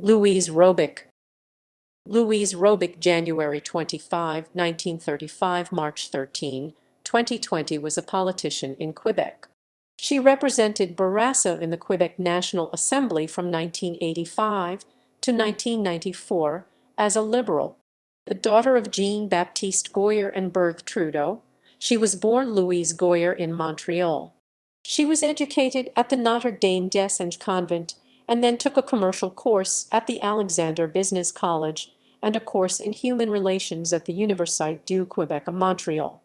Louise Robic. Louise Robic, January 25, 1935, March 13, 2020, was a politician in Quebec. She represented Bourassa in the Quebec National Assembly from 1985 to 1994 as a Liberal. The daughter of Jean-Baptiste Goyer and Berthe Trudeau, she was born Louise Goyer in Montreal. She was educated at the Notre-Dame-des-Ange convent and then took a commercial course at the Alexander Business College and a course in human relations at the Université du Québec of Montreal.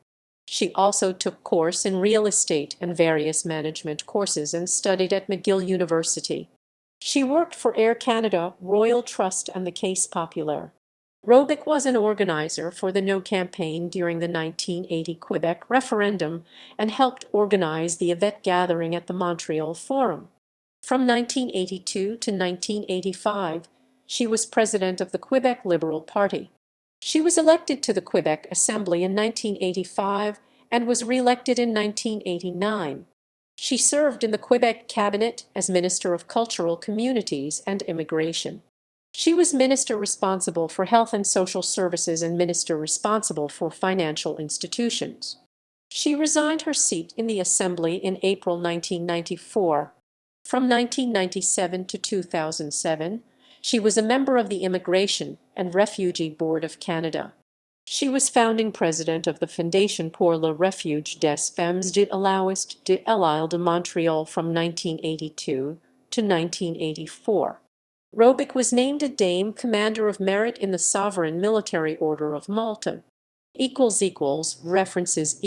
She also took course in real estate and various management courses and studied at McGill University. She worked for Air Canada, Royal Trust and the Caisse Populaire. Robic was an organizer for the No campaign during the 1980 Quebec referendum and helped organize the Yvette gathering at the Montreal Forum. From 1982 to 1985, she was president of the Quebec Liberal Party. She was elected to the Quebec Assembly in 1985 and was re-elected in 1989. She served in the Quebec cabinet as Minister of Cultural Communities and Immigration. She was minister responsible for health and social services and minister responsible for financial institutions. She resigned her seat in the Assembly in April 1994. From 1997 to 2007, she was a member of the Immigration and Refugee Board of Canada. She was founding president of the Fondation pour le refuge des femmes de l'Ouest de l'Île de Montréal from 1982 to 1984. Robic was named a Dame Commander of Merit in the Sovereign Military Order of Malta. References